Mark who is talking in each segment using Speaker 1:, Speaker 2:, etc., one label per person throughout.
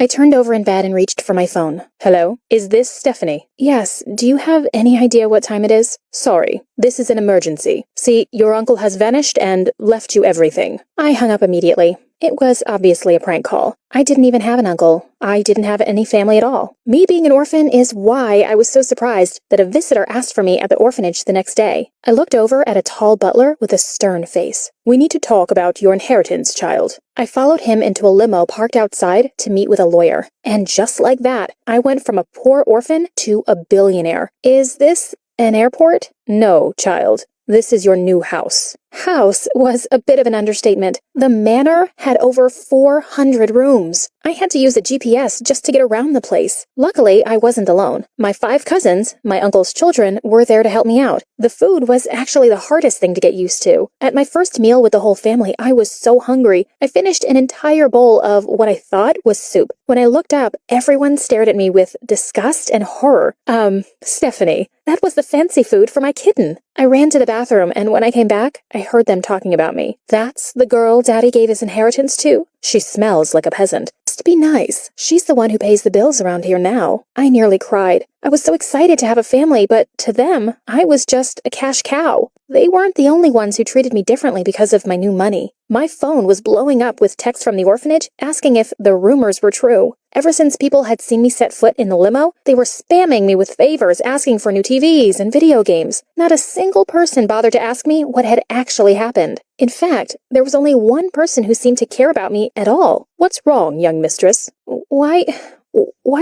Speaker 1: I turned over in bed and reached for my phone. Hello? Is this Stephanie? Yes. Do you have any idea what time it is? Sorry. This is an emergency. See, your uncle has vanished and left you everything. I hung up immediately. It was obviously a prank call. I didn't even have an uncle. I didn't have any family at all. Me being an orphan is why I was so surprised that a visitor asked for me at the orphanage the next day. I looked over at a tall butler with a stern face. We need to talk about your inheritance, child. I followed him into a limo parked outside to meet with a lawyer. And just like that, I went from a poor orphan to a billionaire. Is this an airport? No, child. This is your new house. House was a bit of an understatement. The manor had over 400 rooms. I had to use a GPS just to get around the place. Luckily, I wasn't alone. My 5 cousins, my uncle's children, were there to help me out. The food was actually the hardest thing to get used to. At my first meal with the whole family, I was so hungry. I finished an entire bowl of what I thought was soup. When I looked up, everyone stared at me with disgust and horror. Stephanie, that was the fancy food for my kitten. I ran to the bathroom, and when I came back, I heard them talking about me. That's the girl Daddy gave his inheritance to? She smells like a peasant. Must be nice. She's the one who pays the bills around here now. I nearly cried. I was so excited to have a family, but to them, I was just a cash cow. They weren't the only ones who treated me differently because of my new money. My phone was blowing up with texts from the orphanage asking if the rumors were true. Ever since people had seen me set foot in the limo, they were spamming me with favors asking for new TVs and video games. Not a single person bothered to ask me what had actually happened. In fact, there was only one person who seemed to care about me at all. What's wrong, young mistress? Why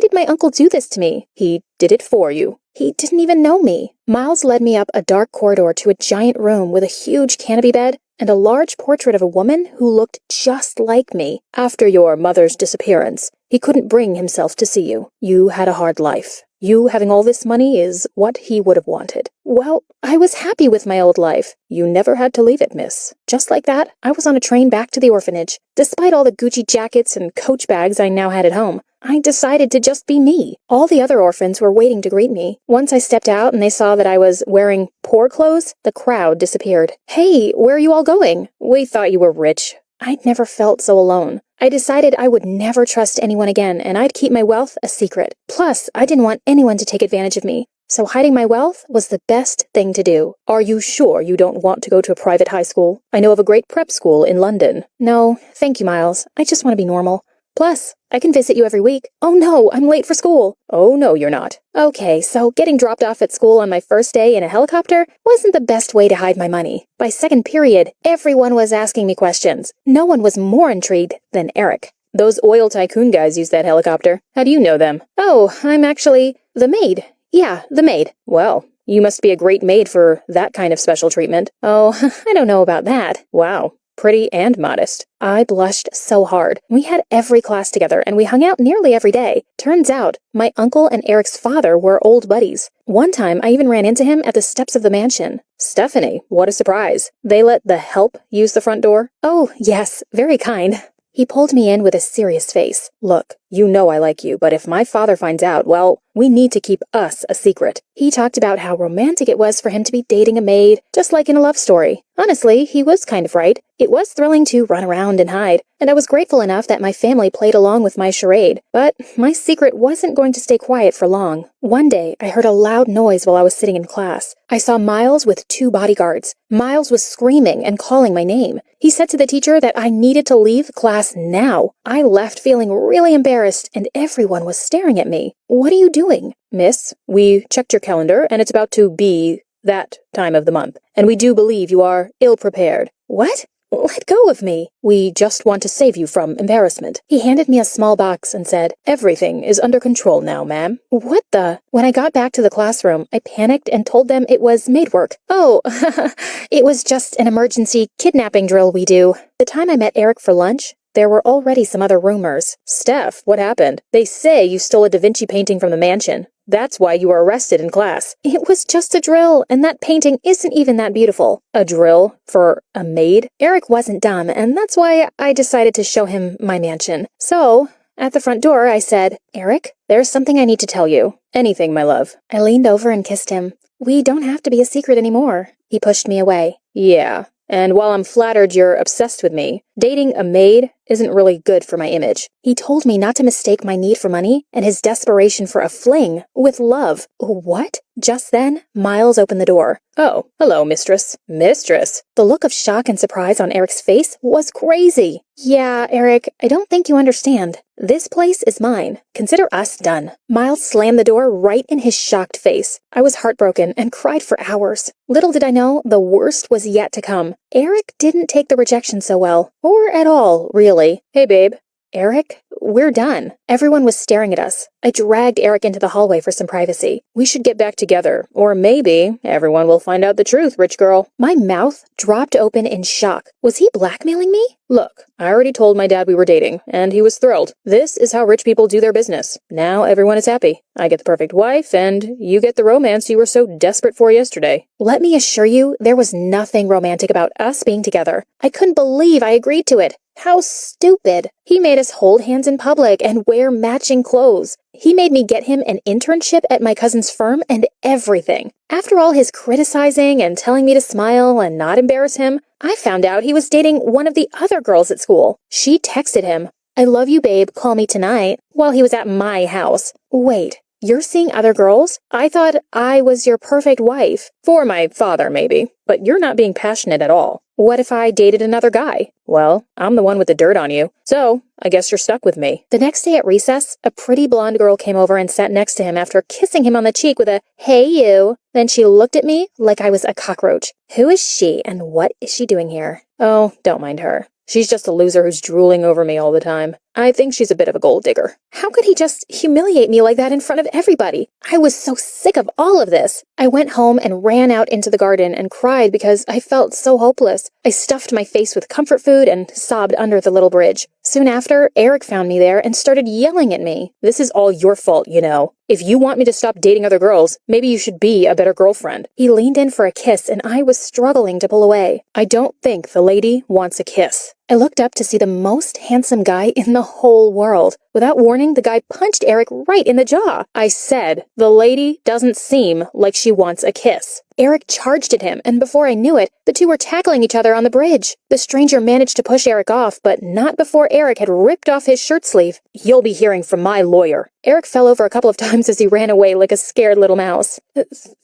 Speaker 1: did my uncle do this to me? He did it for you. He didn't even know me. Miles led me up a dark corridor to a giant room with a huge canopy bed and a large portrait of a woman who looked just like me. After your mother's disappearance, he couldn't bring himself to see you. You had a hard life. You having all this money is what he would have wanted. Well, I was happy with my old life. You never had to leave it, miss. Just like that, I was on a train back to the orphanage. Despite all the Gucci jackets and Coach bags I now had at home, I decided to just be me. All the other orphans were waiting to greet me. Once I stepped out and they saw that I was wearing poor clothes, the crowd disappeared. Hey, where are you all going? We thought you were rich. I'd never felt so alone. I decided I would never trust anyone again, and I'd keep my wealth a secret. Plus, I didn't want anyone to take advantage of me. So hiding my wealth was the best thing to do. Are you sure you don't want to go to a private high school? I know of a great prep school in London. No, thank you, Miles. I just want to be normal. Plus, I can visit you every week. Oh no, I'm late for school. Oh no, you're not. Okay, so getting dropped off at school on my first day in a helicopter wasn't the best way to hide my money. By second period, everyone was asking me questions. No one was more intrigued than Eric. Those oil tycoon guys use that helicopter. How do you know them? Oh, I'm actually the maid. Yeah, the maid. Well, you must be a great maid for that kind of special treatment. Oh, I don't know about that. Wow. Pretty and modest. I blushed so hard. We had every class together, and we hung out nearly every day. Turns out, my uncle and Eric's father were old buddies. One time, I even ran into him at the steps of the mansion. Stephanie, what a surprise. They let the help use the front door? Oh, yes, very kind. He pulled me in with a serious face. Look, you know I like you, but if my father finds out, well, we need to keep us a secret. He talked about how romantic it was for him to be dating a maid, just like in a love story. Honestly, he was kind of right. It was thrilling to run around and hide, and I was grateful enough that my family played along with my charade. But my secret wasn't going to stay quiet for long. One day, I heard a loud noise while I was sitting in class. I saw Miles with 2 bodyguards. Miles was screaming and calling my name. He said to the teacher that I needed to leave class now. I left feeling really embarrassed, and everyone was staring at me. What are you doing? Miss, we checked your calendar, and it's about to be that time of the month, and we do believe you are ill-prepared. What? Let go of me. We just want to save you from embarrassment. He handed me a small box and said, everything is under control now, ma'am. What the? When I got back to the classroom, I panicked and told them it was maid work. Oh, it was just an emergency kidnapping drill we do. The time I met Eric for lunch, there were already some other rumors. Steph, what happened? They say you stole a Da Vinci painting from the mansion. That's why you were arrested in class. It was just a drill, and that painting isn't even that beautiful. A drill? For a maid? Eric wasn't dumb, and that's why I decided to show him my mansion. So, at the front door, I said, Eric, there's something I need to tell you. Anything, my love. I leaned over and kissed him. We don't have to be a secret anymore. He pushed me away. Yeah. And while I'm flattered you're obsessed with me, Dating a maid isn't really good for my image. He told me not to mistake my need for money and his desperation for a fling with love. What? Just then, Miles opened the door. Oh, hello, mistress. Mistress? The look of shock and surprise on Eric's face was crazy. Yeah, Eric, I don't think you understand. This place is mine. Consider us done. Miles slammed the door right in his shocked face. I was heartbroken and cried for hours. Little did I know, the worst was yet to come. Eric didn't take the rejection so well. Or at all, really. Hey, babe. Eric, we're done. Everyone was staring at us. I dragged Eric into the hallway for some privacy. We should get back together, or maybe everyone will find out the truth, rich girl. My mouth dropped open in shock. Was he blackmailing me? Look, I already told my dad we were dating, and he was thrilled. This is how rich people do their business. Now everyone is happy. I get the perfect wife, and you get the romance you were so desperate for yesterday. Let me assure you, there was nothing romantic about us being together. I couldn't believe I agreed to it. How stupid. He made us hold hands in public and wear matching clothes. He made me get him an internship at my cousin's firm and everything. After all his criticizing and telling me to smile and not embarrass him, I found out he was dating one of the other girls at school. She texted him, "I love you, babe, call me tonight," while he was at my house. Wait. You're seeing other girls? I thought I was your perfect wife. For my father, maybe. But you're not being passionate at all. What if I dated another guy? Well, I'm the one with the dirt on you. So, I guess you're stuck with me. The next day at recess, a pretty blonde girl came over and sat next to him after kissing him on the cheek with a, "Hey, you." Then she looked at me like I was a cockroach. Who is she and what is she doing here? Oh, don't mind her. She's just a loser who's drooling over me all the time. I think she's a bit of a gold digger. How could he just humiliate me like that in front of everybody? I was so sick of all of this. I went home and ran out into the garden and cried because I felt so hopeless. I stuffed my face with comfort food and sobbed under the little bridge. Soon after, Eric found me there and started yelling at me. This is all your fault, you know. If you want me to stop dating other girls, maybe you should be a better girlfriend. He leaned in for a kiss and I was struggling to pull away. I don't think the lady wants a kiss. I looked up to see the most handsome guy in the whole world. Without warning, the guy punched Eric right in the jaw. I said, "The lady doesn't seem like she wants a kiss." Eric charged at him, and before I knew it, the two were tackling each other on the bridge. The stranger managed to push Eric off, but not before Eric had ripped off his shirt sleeve. "You'll be hearing from my lawyer." Eric fell over a couple of times as he ran away like a scared little mouse.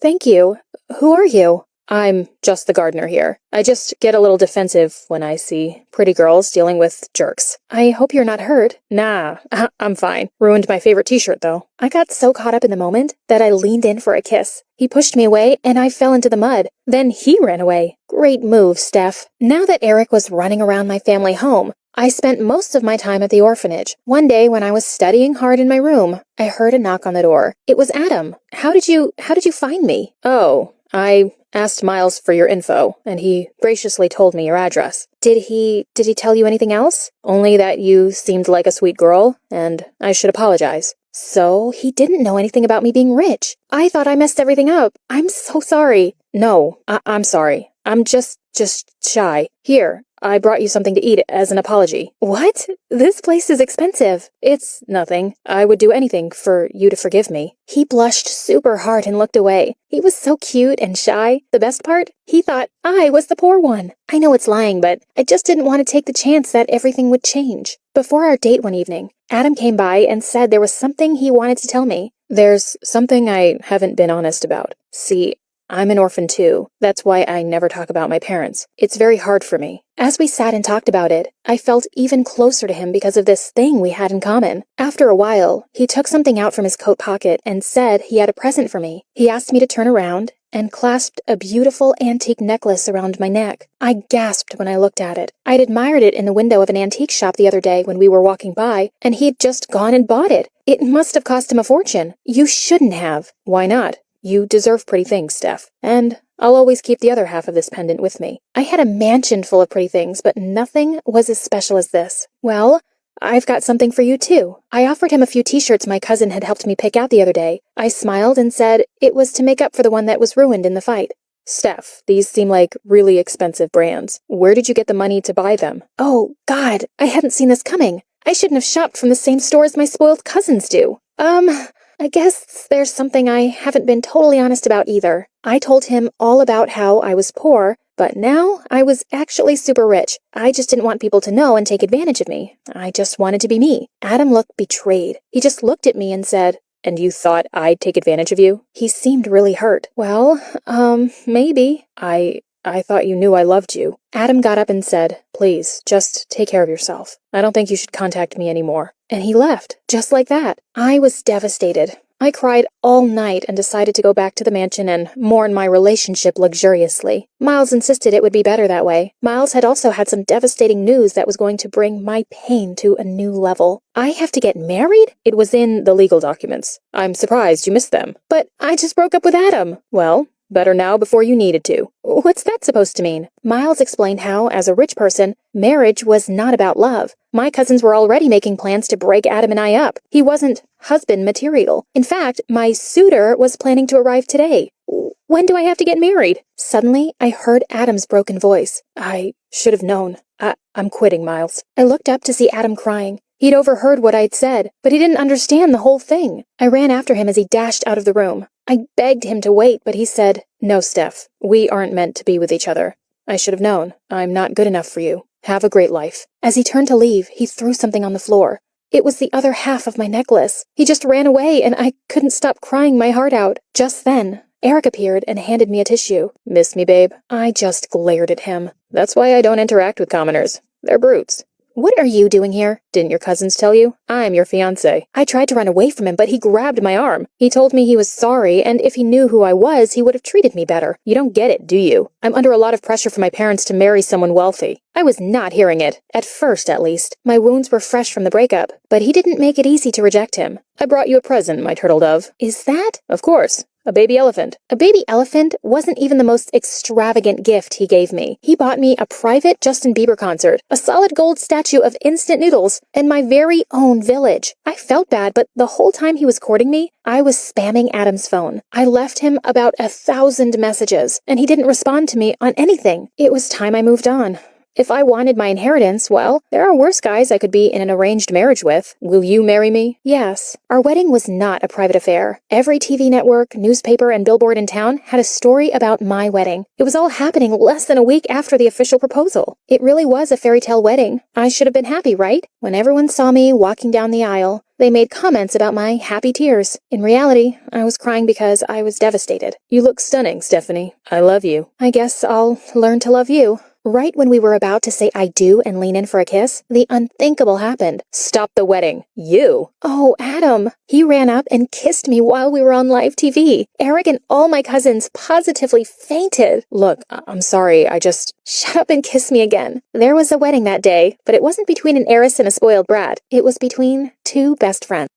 Speaker 1: Thank you. Who are you? I'm just the gardener here. I just get a little defensive when I see pretty girls dealing with jerks. I hope you're not hurt. Nah, I'm fine. Ruined my favorite t-shirt, though. I got so caught up in the moment that I leaned in for a kiss. He pushed me away, and I fell into the mud. Then he ran away. Great move, Steph. Now that Eric was running around my family home, I spent most of my time at the orphanage. One day when I was studying hard in my room, I heard a knock on the door. It was Adam. How did you find me? Oh, I asked Miles for your info, and he graciously told me your address. Did he tell you anything else? Only that you seemed like a sweet girl, and I should apologize. So, he didn't know anything about me being rich. I thought I messed everything up. I'm so sorry. No, I'm sorry. I'm just shy. Here, I brought you something to eat as an apology. What? This place is expensive. It's nothing. I would do anything for you to forgive me. He blushed super hard and looked away. He was so cute and shy. The best part? He thought I was the poor one. I know it's lying, but I just didn't want to take the chance that everything would change. Before our date one evening, Adam came by and said there was something he wanted to tell me. There's something I haven't been honest about. See, I'm an orphan too. That's why I never talk about my parents. It's very hard for me. As we sat and talked about it, I felt even closer to him because of this thing we had in common. After a while, he took something out from his coat pocket and said he had a present for me. He asked me to turn around and clasped a beautiful antique necklace around my neck. I gasped when I looked at it. I'd admired it in the window of an antique shop the other day when we were walking by, and he'd just gone and bought it. It must have cost him a fortune. You shouldn't have. Why not? You deserve pretty things, Steph. And I'll always keep the other half of this pendant with me. I had a mansion full of pretty things, but nothing was as special as this. Well, I've got something for you, too. I offered him a few t-shirts my cousin had helped me pick out the other day. I smiled and said it was to make up for the one that was ruined in the fight. Steph, these seem like really expensive brands. Where did you get the money to buy them? Oh, God, I hadn't seen this coming. I shouldn't have shopped from the same store as my spoiled cousins do. I guess there's something I haven't been totally honest about either. I told him all about how I was poor, But now I was actually super rich. I just didn't want people to know and take advantage of me. I just wanted to be me. Adam looked betrayed. He just looked at me and said, "And you thought I'd take advantage of you?" He seemed really hurt. Well, maybe. I thought you knew I loved you. Adam got up and said, "Please, just take care of yourself. I don't think you should contact me anymore." And he left, just like that. I was devastated. I cried all night and decided to go back to the mansion and mourn my relationship luxuriously. Miles insisted it would be better that way. Miles had also had some devastating news that was going to bring my pain to a new level. I have to get married? It was in the legal documents. I'm surprised you missed them. But I just broke up with Adam. Well, better now before you needed to. What's that supposed to mean? Miles explained how, as a rich person, marriage was not about love. My cousins were already making plans to break Adam and I up. He wasn't husband material. In fact, my suitor was planning to arrive today. When do I have to get married? Suddenly, I heard Adam's broken voice. I should have known. I'm quitting, Miles. I looked up to see Adam crying. He'd overheard what I'd said, but he didn't understand the whole thing. I ran after him as he dashed out of the room. I begged him to wait, but he said, "No, Steph, we aren't meant to be with each other. I should have known. I'm not good enough for you. Have a great life." As he turned to leave, he threw something on the floor. It was the other half of my necklace. He just ran away, and I couldn't stop crying my heart out. Just then, Eric appeared and handed me a tissue. "Miss me, babe?" I just glared at him. "That's why I don't interact with commoners. They're brutes." "What are you doing here?" "Didn't your cousins tell you? I'm your fiancé." I tried to run away from him, but he grabbed my arm. He told me he was sorry, and if he knew who I was, he would have treated me better. You don't get it, do you? I'm under a lot of pressure from my parents to marry someone wealthy. I was not hearing it. At first, at least. My wounds were fresh from the breakup, but he didn't make it easy to reject him. "I brought you a present, my turtle dove." "Is that?" "Of course. A baby elephant." A baby elephant wasn't even the most extravagant gift he gave me. He bought me a private Justin Bieber concert, a solid gold statue of instant noodles, and my very own village. I felt bad, but the whole time he was courting me, I was spamming Adam's phone. I left him about 1,000 messages, and he didn't respond to me on anything. It was time I moved on. If I wanted my inheritance, well, there are worse guys I could be in an arranged marriage with. Will you marry me? Yes. Our wedding was not a private affair. Every TV network, newspaper, and billboard in town had a story about my wedding. It was all happening less than a week after the official proposal. It really was a fairy tale wedding. I should have been happy, right? When everyone saw me walking down the aisle, they made comments about my happy tears. In reality, I was crying because I was devastated. "You look stunning, Stephanie. I love you." I guess I'll learn to love you. Right when we were about to say "I do" and lean in for a kiss, the unthinkable happened. "Stop the wedding." "You?" "Oh, Adam." He ran up and kissed me while we were on live TV. Eric and all my cousins positively fainted. "Look, I'm sorry, I just..." "Shut up and kiss me again." There was a wedding that day, but it wasn't between an heiress and a spoiled brat. It was between two best friends.